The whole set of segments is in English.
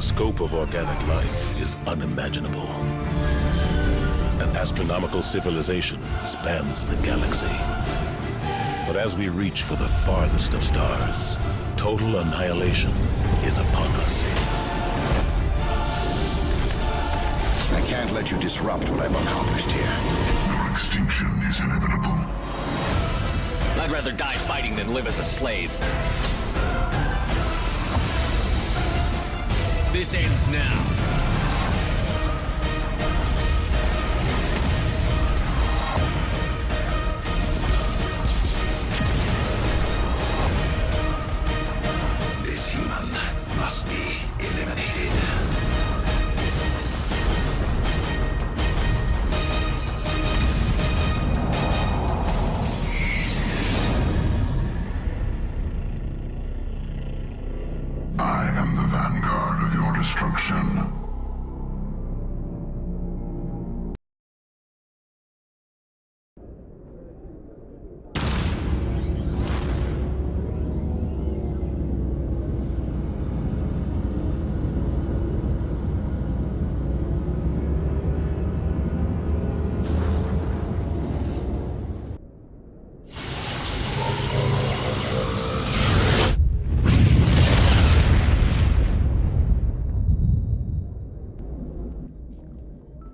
The scope of organic life is unimaginable. An astronomical civilization spans the galaxy. But as we reach for the farthest of stars, total annihilation is upon us. I can't let you disrupt what I've accomplished here. Your extinction is inevitable. I'd rather die fighting than live as a slave. This ends now. This human must be eliminated. I am the vanguard of your destruction.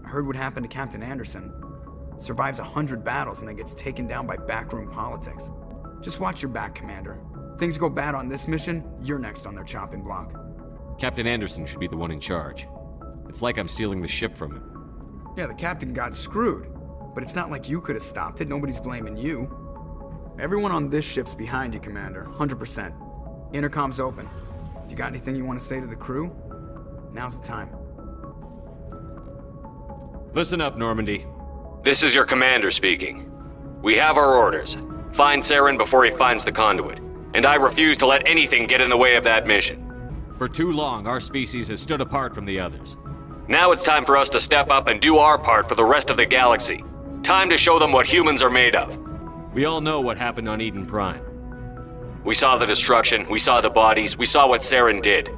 Heard what happened to Captain Anderson. Survives 100 battles and then gets taken down by backroom politics. Just watch your back, Commander. Things go bad on this mission, you're next on their chopping block. Captain Anderson should be the one in charge. It's like I'm stealing the ship from him. Yeah, the captain got screwed. But it's not like you could have stopped it, nobody's blaming you. Everyone on this ship's behind you, Commander, 100%. Intercom's open. If you got anything you want to say to the crew, now's the time. Listen up, Normandy. This is your commander speaking. We have our orders. Find Saren before he finds the conduit. And I refuse to let anything get in the way of that mission. For too long, our species has stood apart from the others. Now it's time for us to step up and do our part for the rest of the galaxy. Time to show them what humans are made of. We all know what happened on Eden Prime. We saw the destruction, we saw the bodies, we saw what Saren did.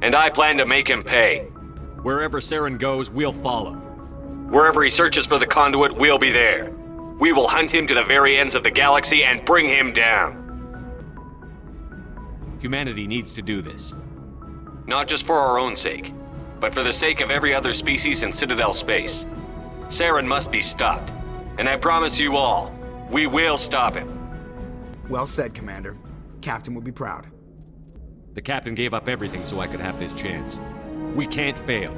And I plan to make him pay. Wherever Saren goes, we'll follow. Wherever he searches for the conduit, we'll be there. We will hunt him to the very ends of the galaxy and bring him down. Humanity needs to do this. Not just for our own sake, but for the sake of every other species in Citadel space. Saren must be stopped. And I promise you all, we will stop him. Well said, Commander. Captain will be proud. The captain gave up everything so I could have this chance. We can't fail.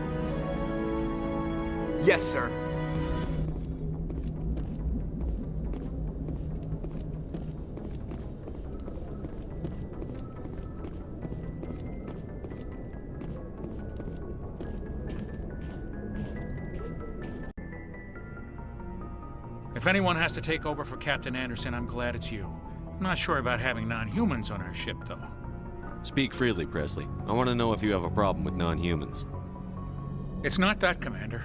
Yes, sir. If anyone has to take over for Captain Anderson, I'm glad it's you. I'm not sure about having non-humans on our ship, though. Speak freely, Presley. I want to know if you have a problem with non-humans. It's not that, Commander.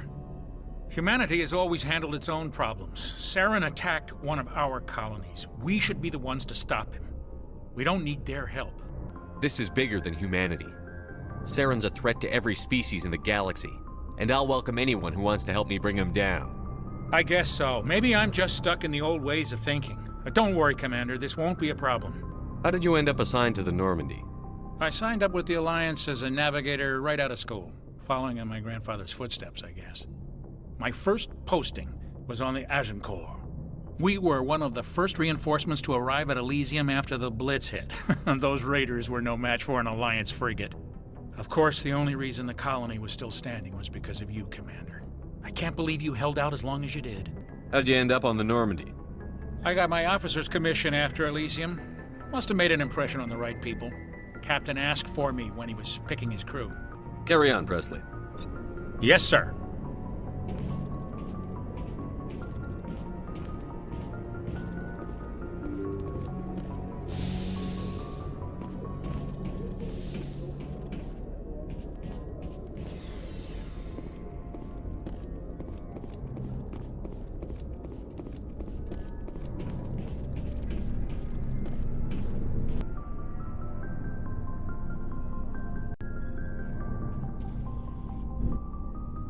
Humanity has always handled its own problems. Saren attacked one of our colonies. We should be the ones to stop him. We don't need their help. This is bigger than humanity. Saren's a threat to every species in the galaxy, and I'll welcome anyone who wants to help me bring him down. I guess so. Maybe I'm just stuck in the old ways of thinking. But don't worry, Commander. This won't be a problem. How did you end up assigned to the Normandy? I signed up with the Alliance as a navigator right out of school, following in my grandfather's footsteps, I guess. My first posting was on the Agincourt. We were one of the first reinforcements to arrive at Elysium after the Blitz hit. Those raiders were no match for an Alliance frigate. Of course, the only reason the colony was still standing was because of you, Commander. I can't believe you held out as long as you did. How'd you end up on the Normandy? I got my officer's commission after Elysium. Must have made an impression on the right people. Captain asked for me when he was picking his crew. Carry on, Presley. Yes, sir.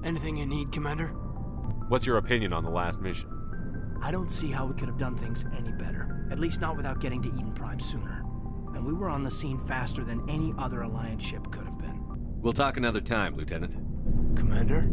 Anything you need, Commander? What's your opinion on the last mission? I don't see how we could have done things any better. At least not without getting to Eden Prime sooner. And we were on the scene faster than any other Alliance ship could have been. We'll talk another time, Lieutenant. Commander?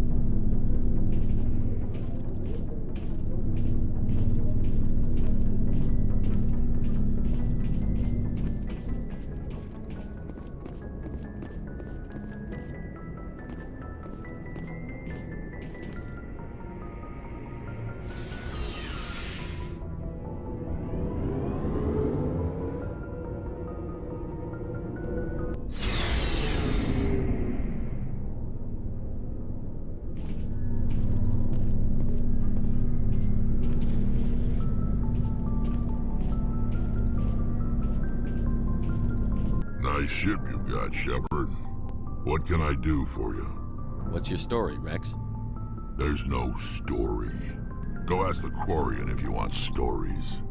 Nice ship you've got, Shepard. What can I do for you? What's your story, Rex? There's no story. Go ask the Quarian if you want stories.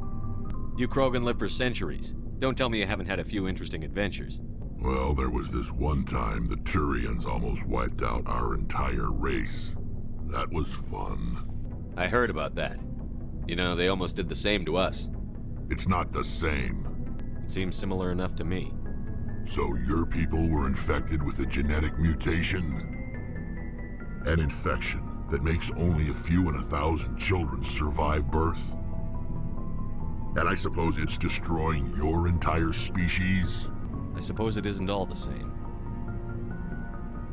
You Krogan live for centuries. Don't tell me you haven't had a few interesting adventures. Well, there was this one time the Turians almost wiped out our entire race. That was fun. I heard about that. You know, they almost did the same to us. It's not the same. It seems similar enough to me. So your people were infected with a genetic mutation? An infection that makes only a few in 1,000 children survive birth? And I suppose it's destroying your entire species? I suppose it isn't all the same.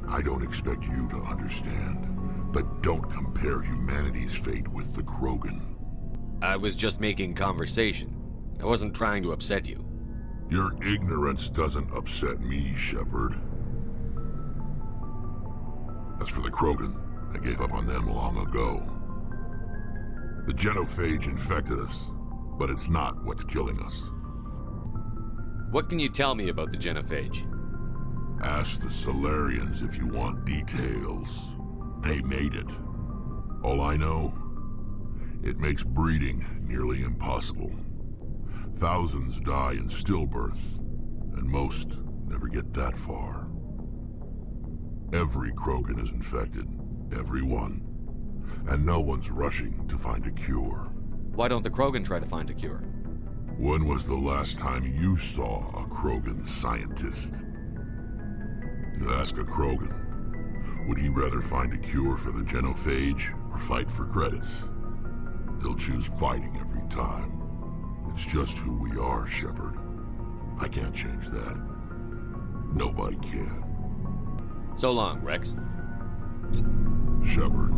I don't expect you to understand, but don't compare humanity's fate with the Krogan. I was just making conversation. I wasn't trying to upset you. Your ignorance doesn't upset me, Shepard. As for the Krogan, I gave up on them long ago. The genophage infected us, but it's not what's killing us. What can you tell me about the genophage? Ask the Solarians if you want details. They made it. All I know, it makes breeding nearly impossible. Thousands die in stillbirth, and most never get that far. Every Krogan is infected, every one. And no one's rushing to find a cure. Why don't the Krogan try to find a cure? When was the last time you saw a Krogan scientist? You ask a Krogan, would he rather find a cure for the genophage or fight for credits? He'll choose fighting every time. It's just who we are, Shepard. I can't change that. Nobody can. So long, Rex. Shepard.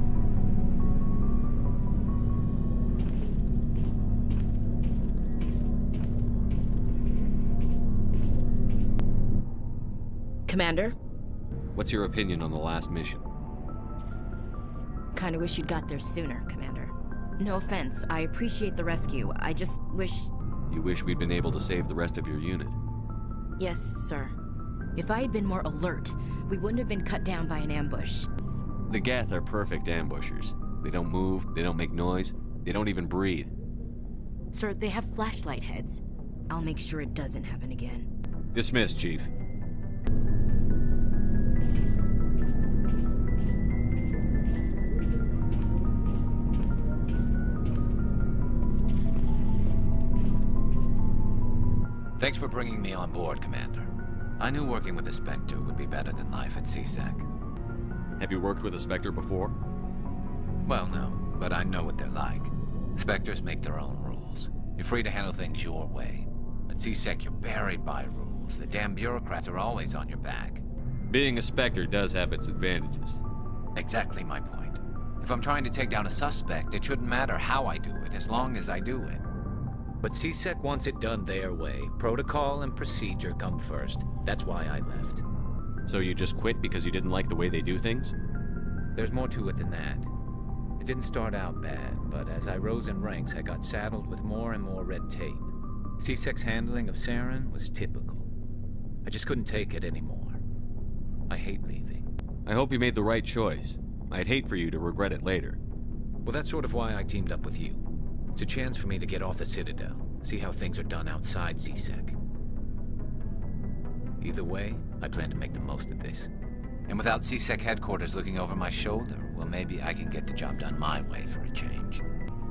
Commander? What's your opinion on the last mission? Kinda wish you'd got there sooner, Commander. No offense, I appreciate the rescue. I just wish... You wish we'd been able to save the rest of your unit? Yes, sir. If I had been more alert, we wouldn't have been cut down by an ambush. The Geth are perfect ambushers. They don't move, they don't make noise, they don't even breathe. Sir, they have flashlight heads. I'll make sure it doesn't happen again. Dismissed, Chief. Thanks for bringing me on board, Commander. I knew working with a Spectre would be better than life at CSEC. Have you worked with a Spectre before? Well, no, but I know what they're like. Spectres make their own rules. You're free to handle things your way. At CSEC, you're buried by rules. The damn bureaucrats are always on your back. Being a Spectre does have its advantages. Exactly my point. If I'm trying to take down a suspect, it shouldn't matter how I do it, as long as I do it. But CSEC wants it done their way. Protocol and procedure come first. That's why I left. So you just quit because you didn't like the way they do things? There's more to it than that. It didn't start out bad, but as I rose in ranks, I got saddled with more and more red tape. CSEC's handling of Saren was typical. I just couldn't take it anymore. I hate leaving. I hope you made the right choice. I'd hate for you to regret it later. Well, that's sort of why I teamed up with you. It's a chance for me to get off the Citadel, see how things are done outside CSEC. Either way, I plan to make the most of this. And without CSEC headquarters looking over my shoulder, well, maybe I can get the job done my way for a change.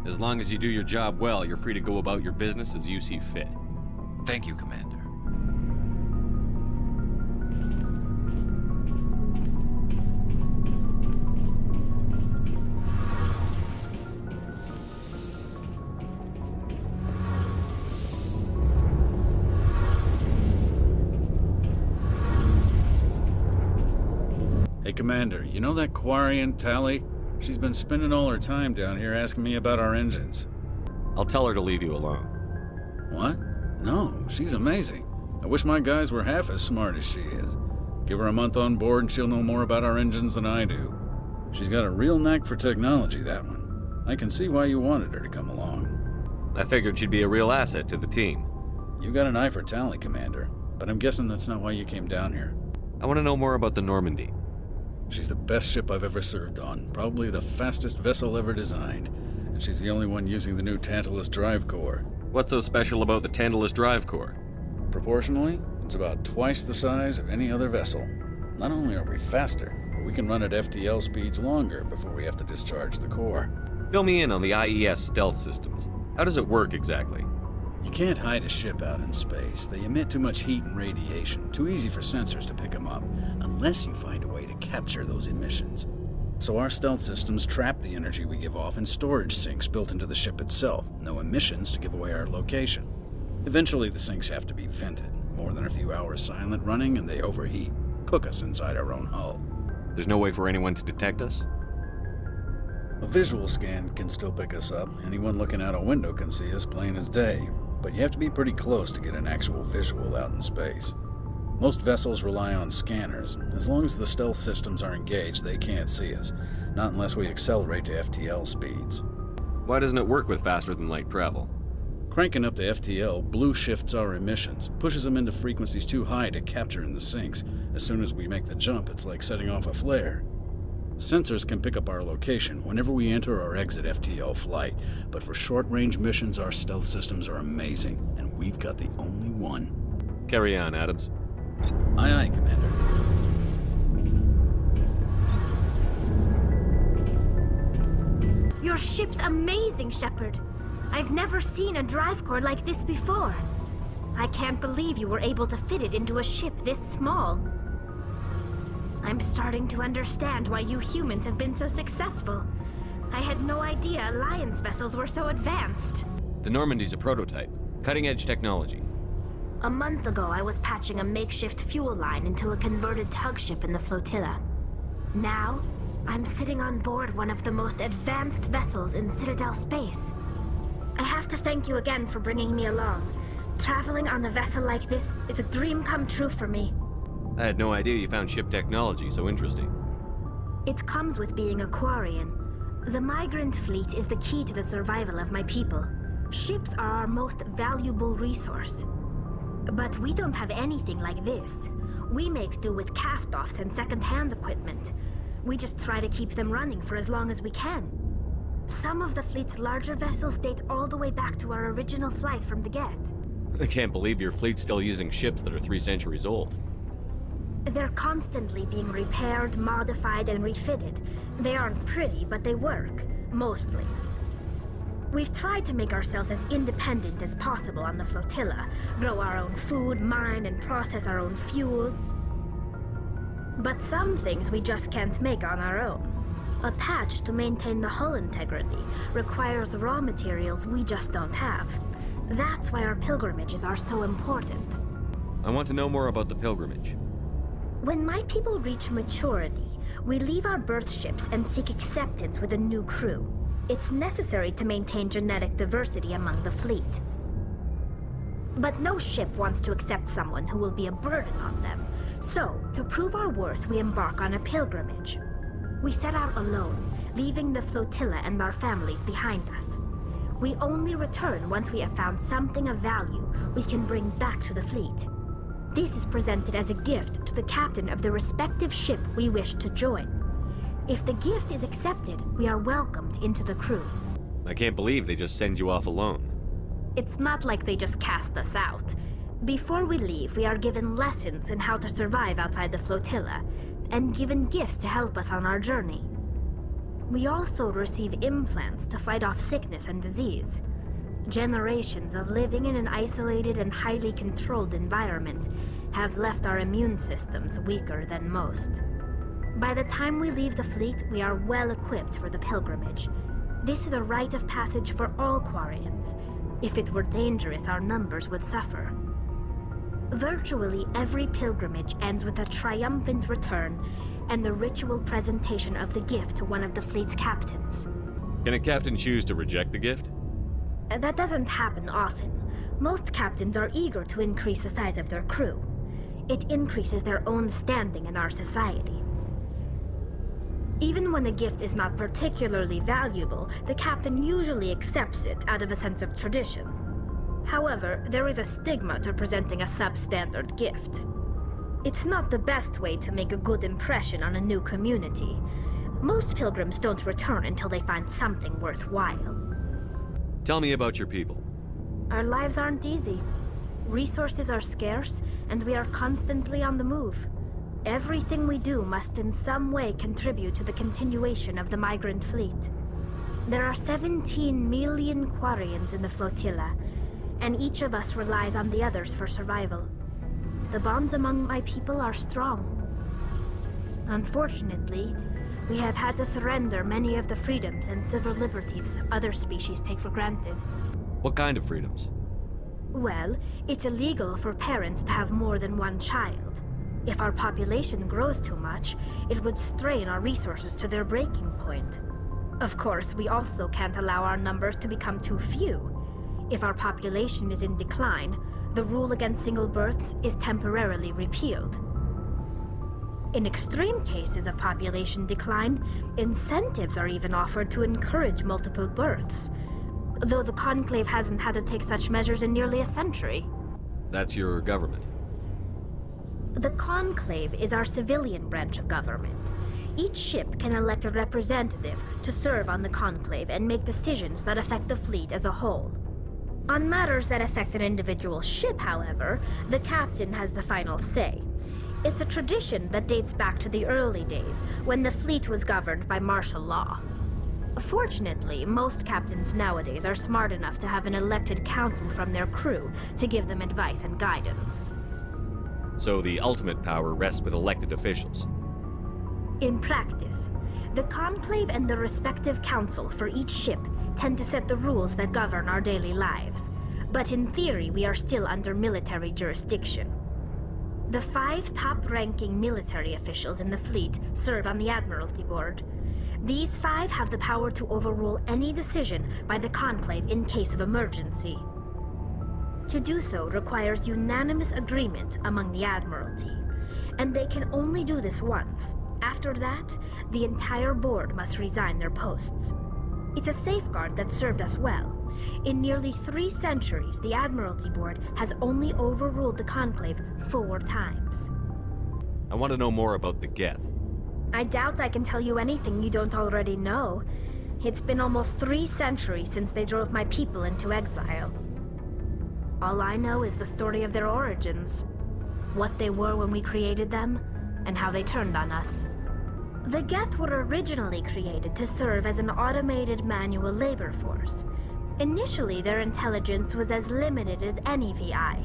As long as you do your job well, you're free to go about your business as you see fit. Thank you, Commander. Hey, Commander, you know that Quarian, Tally? She's been spending all her time down here asking me about our engines. I'll tell her to leave you alone. What? No, she's amazing. I wish my guys were half as smart as she is. Give her a month on board and she'll know more about our engines than I do. She's got a real knack for technology, that one. I can see why you wanted her to come along. I figured she'd be a real asset to the team. You got an eye for Tally, Commander, but I'm guessing that's not why you came down here. I want to know more about the Normandy. She's the best ship I've ever served on, probably the fastest vessel ever designed, and she's the only one using the new Tantalus drive core. What's so special about the Tantalus drive core? Proportionally, it's about twice the size of any other vessel. Not only are we faster, but we can run at FTL speeds longer before we have to discharge the core. Fill me in on the IES stealth systems. How does it work exactly? You can't hide a ship out in space. They emit too much heat and radiation, too easy for sensors to pick them up, unless you find a way to capture those emissions. So our stealth systems trap the energy we give off in storage sinks built into the ship itself, no emissions to give away our location. Eventually the sinks have to be vented. More than a few hours silent running and they overheat, cook us inside our own hull. There's no way for anyone to detect us? A visual scan can still pick us up. Anyone looking out a window can see us plain as day. But you have to be pretty close to get an actual visual out in space. Most vessels rely on scanners. As long as the stealth systems are engaged, they can't see us. Not unless we accelerate to FTL speeds. Why doesn't it work with faster than light travel? Cranking up to FTL blue shifts our emissions, pushes them into frequencies too high to capture in the sinks. As soon as we make the jump, it's like setting off a flare. Sensors can pick up our location whenever we enter or exit FTL flight, but for short-range missions, our stealth systems are amazing, and we've got the only one. Carry on, Adams. Aye, aye, Commander. Your ship's amazing, Shepard. I've never seen a drive core like this before. I can't believe you were able to fit it into a ship this small. I'm starting to understand why you humans have been so successful. I had no idea Alliance vessels were so advanced. The Normandy's a prototype. Cutting-edge technology. A month ago, I was patching a makeshift fuel line into a converted tug ship in the flotilla. Now, I'm sitting on board one of the most advanced vessels in Citadel space. I have to thank you again for bringing me along. Traveling on a vessel like this is a dream come true for me. I had no idea you found ship technology so interesting. It comes with being a Quarian. The migrant fleet is the key to the survival of my people. Ships are our most valuable resource. But we don't have anything like this. We make do with cast-offs and second-hand equipment. We just try to keep them running for as long as we can. Some of the fleet's larger vessels date all the way back to our original flight from the Geth. I can't believe your fleet's still using ships that are 3 centuries old. They're constantly being repaired, modified, and refitted. They aren't pretty, but they work. Mostly. We've tried to make ourselves as independent as possible on the flotilla. Grow our own food, mine, and process our own fuel. But some things we just can't make on our own. A patch to maintain the hull integrity requires raw materials we just don't have. That's why our pilgrimages are so important. I want to know more about the pilgrimage. When my people reach maturity, we leave our birth ships and seek acceptance with a new crew. It's necessary to maintain genetic diversity among the fleet. But no ship wants to accept someone who will be a burden on them. So, to prove our worth, we embark on a pilgrimage. We set out alone, leaving the flotilla and our families behind us. We only return once we have found something of value we can bring back to the fleet. This is presented as a gift to the captain of the respective ship we wish to join. If the gift is accepted, we are welcomed into the crew. I can't believe they just send you off alone. It's not like they just cast us out. Before we leave, we are given lessons in how to survive outside the flotilla, and given gifts to help us on our journey. We also receive implants to fight off sickness and disease. Generations of living in an isolated and highly controlled environment have left our immune systems weaker than most. By the time we leave the fleet, we are well equipped for the pilgrimage. This is a rite of passage for all Quarians. If it were dangerous, our numbers would suffer. Virtually every pilgrimage ends with a triumphant return and the ritual presentation of the gift to one of the fleet's captains. Can a captain choose to reject the gift? That doesn't happen often. Most captains are eager to increase the size of their crew. It increases their own standing in our society. Even when a gift is not particularly valuable, the captain usually accepts it out of a sense of tradition. However, there is a stigma to presenting a substandard gift. It's not the best way to make a good impression on a new community. Most pilgrims don't return until they find something worthwhile. Tell me about your people. Our lives aren't easy. Resources are scarce, and we are constantly on the move. Everything we do must in some way contribute to the continuation of the migrant fleet. There are 17 million Quarians in the flotilla, and each of us relies on the others for survival. The bonds among my people are strong. Unfortunately, we have had to surrender many of the freedoms and civil liberties other species take for granted. What kind of freedoms? Well, it's illegal for parents to have more than one child. If our population grows too much, it would strain our resources to their breaking point. Of course, we also can't allow our numbers to become too few. If our population is in decline, the rule against single births is temporarily repealed. In extreme cases of population decline, incentives are even offered to encourage multiple births, though the Conclave hasn't had to take such measures in nearly a century. That's your government. The Conclave is our civilian branch of government. Each ship can elect a representative to serve on the Conclave and make decisions that affect the fleet as a whole. On matters that affect an individual ship, however, the captain has the final say. It's a tradition that dates back to the early days, when the fleet was governed by martial law. Fortunately, most captains nowadays are smart enough to have an elected council from their crew to give them advice and guidance. So the ultimate power rests with elected officials. In practice, the Conclave and the respective council for each ship tend to set the rules that govern our daily lives. But in theory, we are still under military jurisdiction. The 5 top-ranking military officials in the fleet serve on the Admiralty Board. These 5 have the power to overrule any decision by the Conclave in case of emergency. To do so requires unanimous agreement among the Admiralty, and they can only do this once. After that, the entire board must resign their posts. It's a safeguard that served us well. In nearly 3 centuries, the Admiralty Board has only overruled the Conclave 4 times. I want to know more about the Geth. I doubt I can tell you anything you don't already know. It's been almost 3 centuries since they drove my people into exile. All I know is the story of their origins, what they were when we created them, and how they turned on us. The Geth were originally created to serve as an automated manual labor force. Initially, their intelligence was as limited as any VI.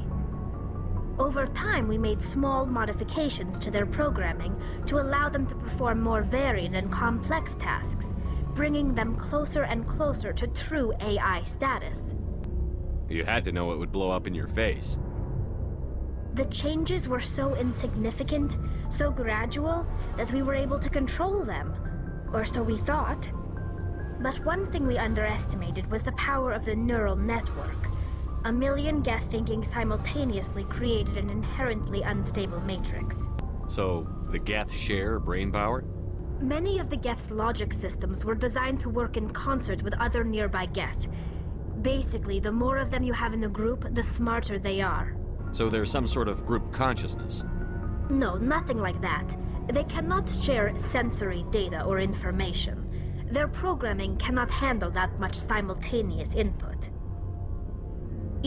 Over time, we made small modifications to their programming to allow them to perform more varied and complex tasks, bringing them closer and closer to true AI status. You had to know it would blow up in your face. The changes were so insignificant, so gradual, that we were able to control them. Or so we thought. But one thing we underestimated was the power of the neural network. A million Geth thinking simultaneously created an inherently unstable matrix. So, the Geth share brain power? Many of the Geth's logic systems were designed to work in concert with other nearby Geth. Basically, the more of them you have in a group, the smarter they are. So there's some sort of group consciousness? No, nothing like that. They cannot share sensory data or information. Their programming cannot handle that much simultaneous input.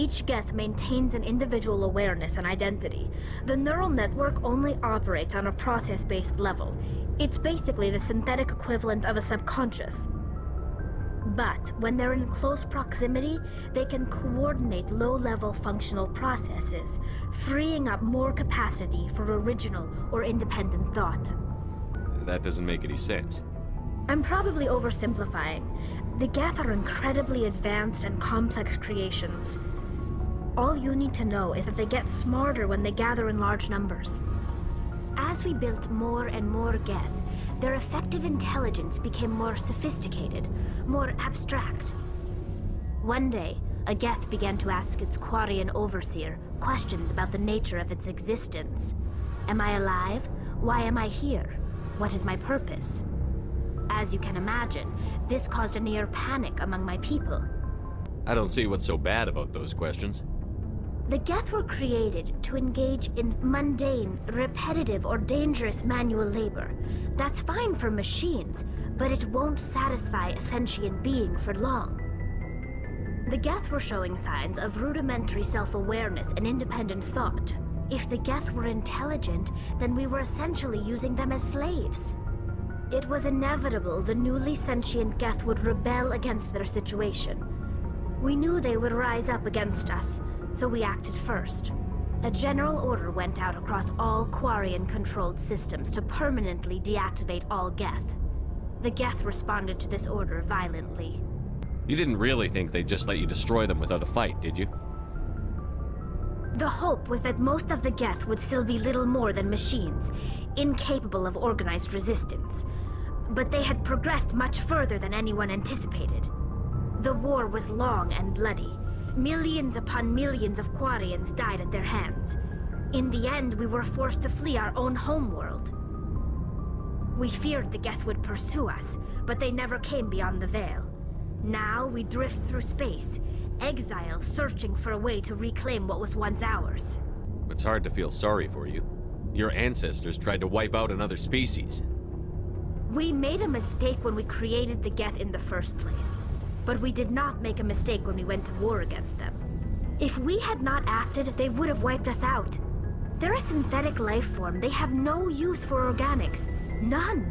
Each Geth maintains an individual awareness and identity. The neural network only operates on a process-based level. It's basically the synthetic equivalent of a subconscious. But when they're in close proximity, they can coordinate low-level functional processes, freeing up more capacity for original or independent thought. That doesn't make any sense. I'm probably oversimplifying. The Geth are incredibly advanced and complex creations. All you need to know is that they get smarter when they gather in large numbers. As we built more and more Geth, their effective intelligence became more sophisticated, more abstract. One day, a Geth began to ask its Quarian overseer questions about the nature of its existence. Am I alive? Why am I here? What is my purpose? As you can imagine, this caused a near panic among my people. I don't see what's so bad about those questions. The Geth were created to engage in mundane, repetitive, or dangerous manual labor. That's fine for machines, but it won't satisfy a sentient being for long. The Geth were showing signs of rudimentary self-awareness and independent thought. If the Geth were intelligent, then we were essentially using them as slaves. It was inevitable the newly sentient Geth would rebel against their situation. We knew they would rise up against us, so we acted first. A general order went out across all Quarian-controlled systems to permanently deactivate all Geth. The Geth responded to this order violently. You didn't really think they'd just let you destroy them without a fight, did you? The hope was that most of the Geth would still be little more than machines, incapable of organized resistance. But they had progressed much further than anyone anticipated. The war was long and bloody. Millions upon millions of Quarians died at their hands. In the end, we were forced to flee our own homeworld. We feared the Geth would pursue us, but they never came beyond the Veil. Now we drift through space, exile searching for a way to reclaim what was once ours. It's hard to feel sorry for you. Your ancestors tried to wipe out another species. We made a mistake when we created the Geth in the first place. But we did not make a mistake when we went to war against them. If we had not acted, they would have wiped us out. They're a synthetic life form. They have no use for organics. None.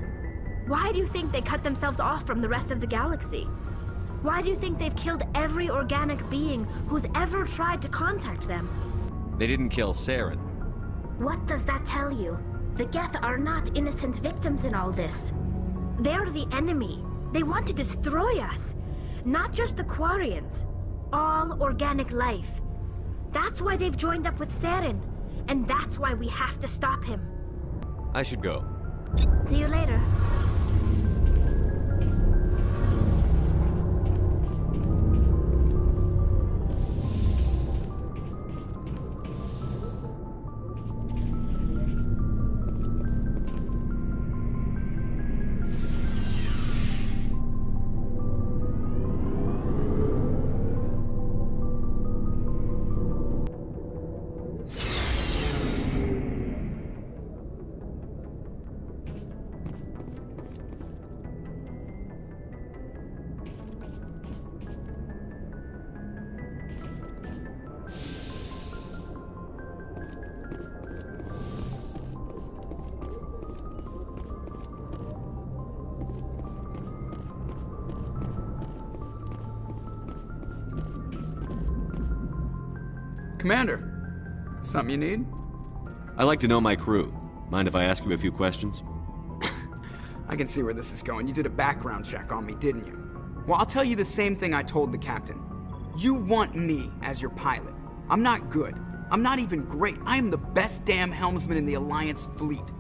Why do you think they cut themselves off from the rest of the galaxy? Why do you think they've killed every organic being who's ever tried to contact them? They didn't kill Saren. What does that tell you? The Geth are not innocent victims in all this. They're the enemy. They want to destroy us. Not just the Quarians. All organic life. That's why they've joined up with Saren. And that's why we have to stop him. I should go. See you later. Commander, something you need? I like to know my crew. Mind if I ask you a few questions? I can see where this is going. You did a background check on me, didn't you? Well, I'll tell you the same thing I told the captain. You want me as your pilot. I'm not good. I'm not even great. I am the best damn helmsman in the Alliance fleet.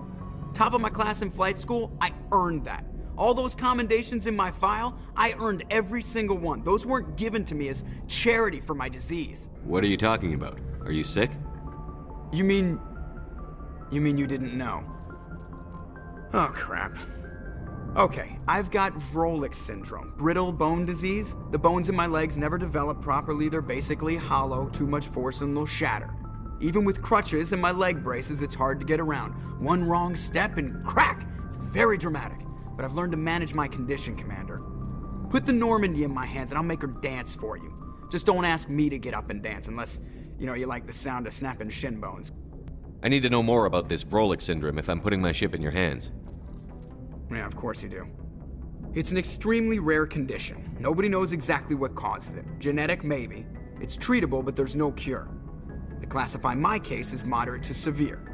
Top of my class in flight school, I earned that. All those commendations in my file, I earned every single one. Those weren't given to me as charity for my disease. What are you talking about? Are you sick? You mean you didn't know? Oh, crap. Okay, I've got Vrolik syndrome, brittle bone disease. The bones in my legs never develop properly. They're basically hollow, too much force and they'll shatter. Even with crutches and my leg braces, it's hard to get around. One wrong step and crack! It's very dramatic. But I've learned to manage my condition, Commander. Put the Normandy in my hands and I'll make her dance for you. Just don't ask me to get up and dance unless, you like the sound of snapping shin bones. I need to know more about this Vrolik syndrome if I'm putting my ship in your hands. Yeah, of course you do. It's an extremely rare condition. Nobody knows exactly what causes it. Genetic, maybe. It's treatable, but there's no cure. They classify my case as moderate to severe.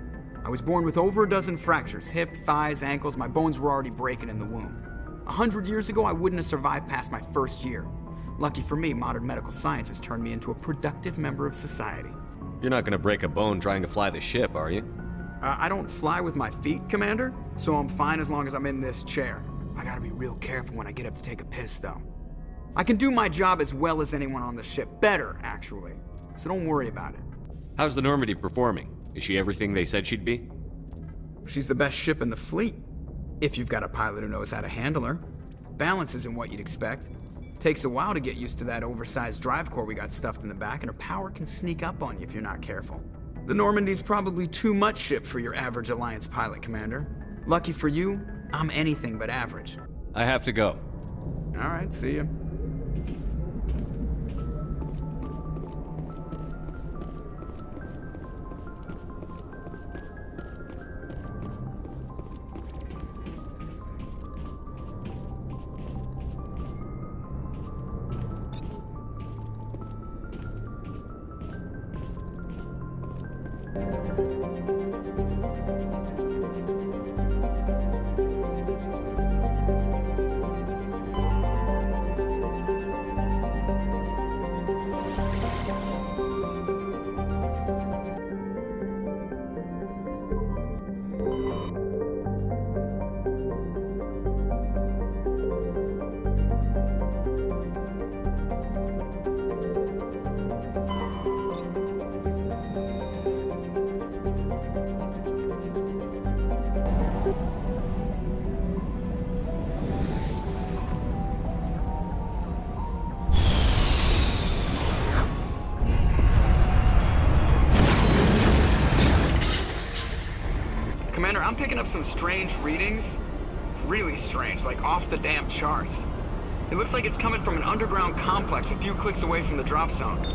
I was born with over a dozen fractures, hip, thighs, ankles. My bones were already breaking in the womb. 100 years ago, I wouldn't have survived past my first year. Lucky for me, modern medical science has turned me into a productive member of society. You're not gonna break a bone trying to fly the ship, are you? I don't fly with my feet, Commander, so I'm fine as long as I'm in this chair. I gotta be real careful when I get up to take a piss, though. I can do my job as well as anyone on the ship. Better, actually. So don't worry about it. How's the Normandy performing? Is she everything they said she'd be? She's the best ship in the fleet, if you've got a pilot who knows how to handle her. Balance isn't what you'd expect. Takes a while to get used to that oversized drive core we got stuffed in the back, and her power can sneak up on you if you're not careful. The Normandy's probably too much ship for your average Alliance pilot, Commander. Lucky for you, I'm anything but average. I have to go. All right, see ya. Commander, I'm picking up some strange readings. Really strange, like off the damn charts. It looks like it's coming from an underground complex a few clicks away from the drop zone.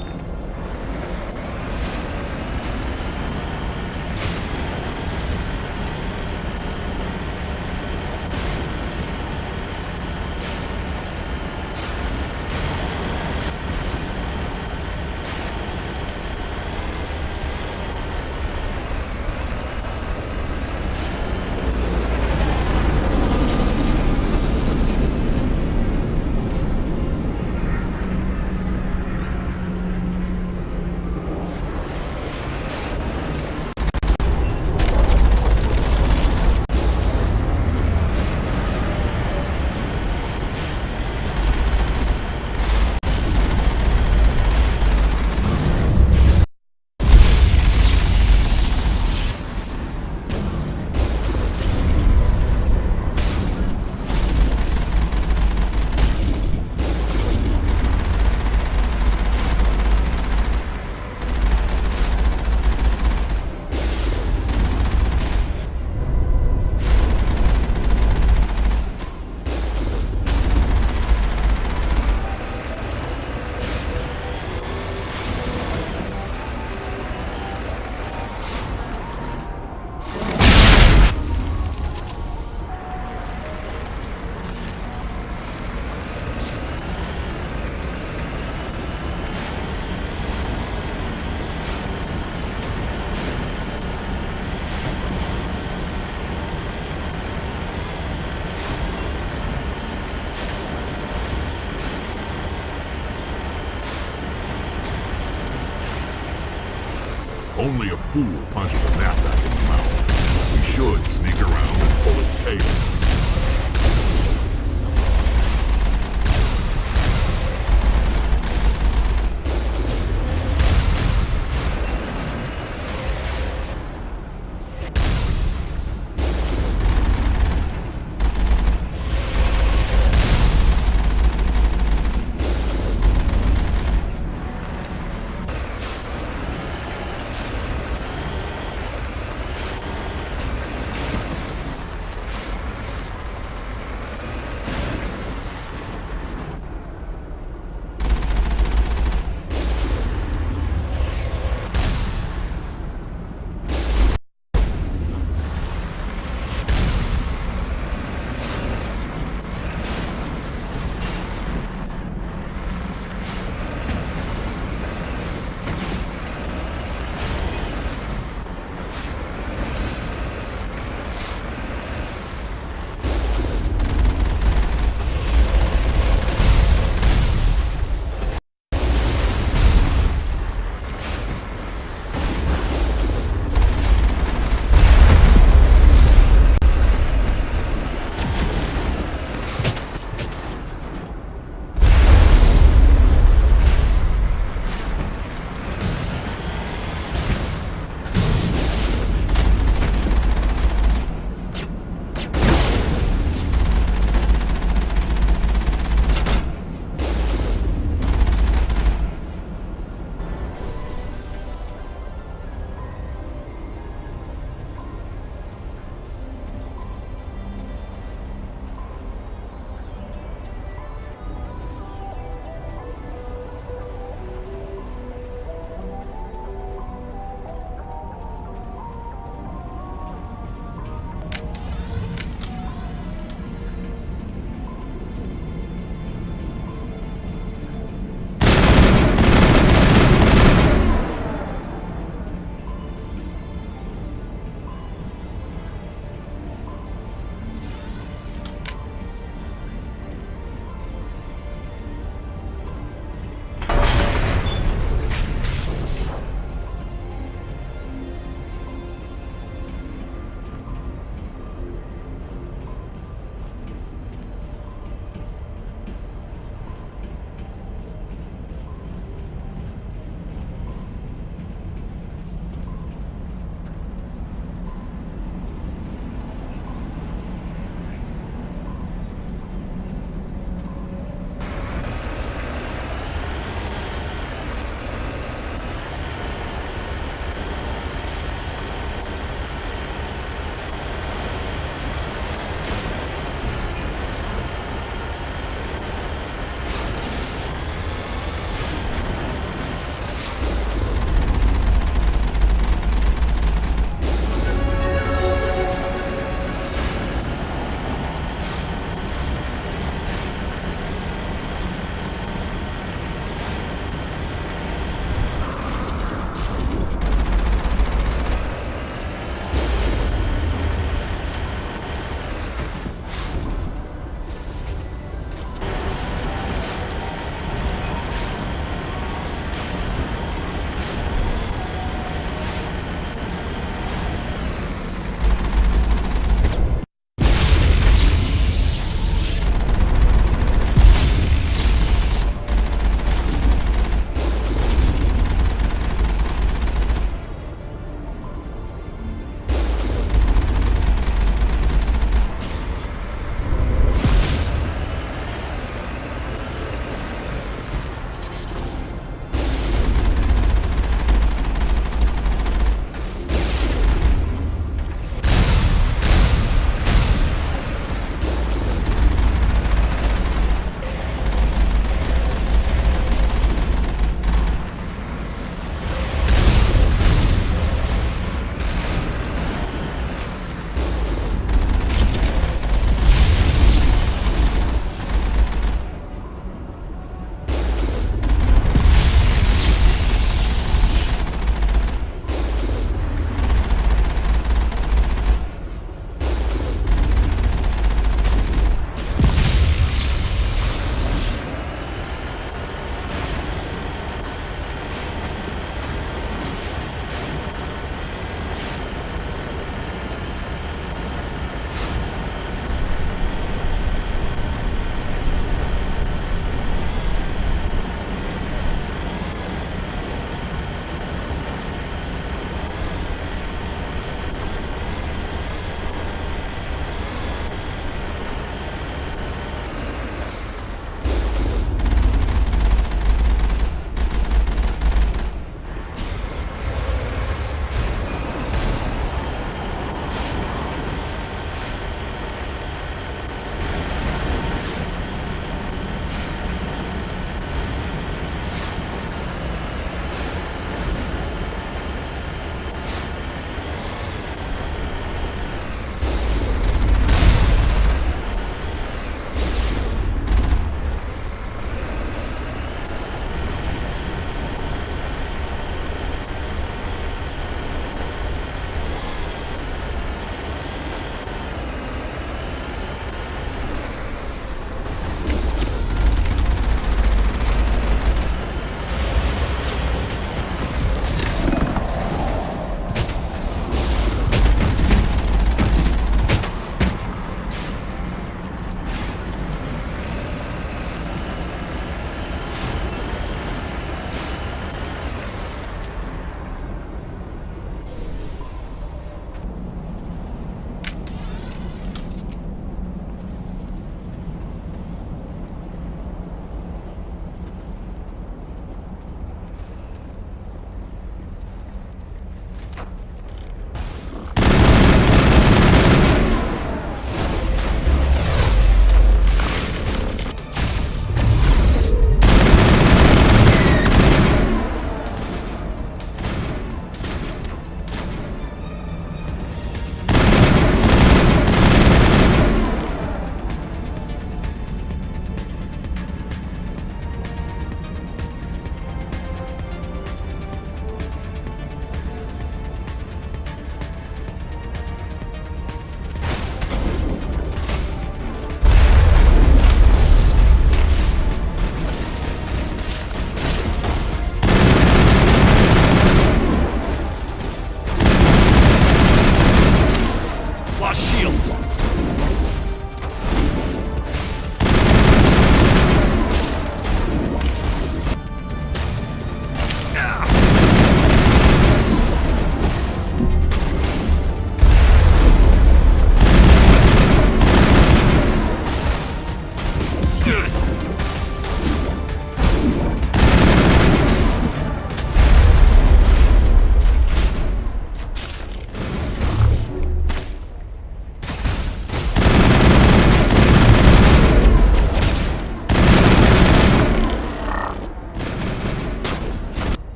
Only a fool punches a knapsack in the mouth. We should sneak around and pull its tail.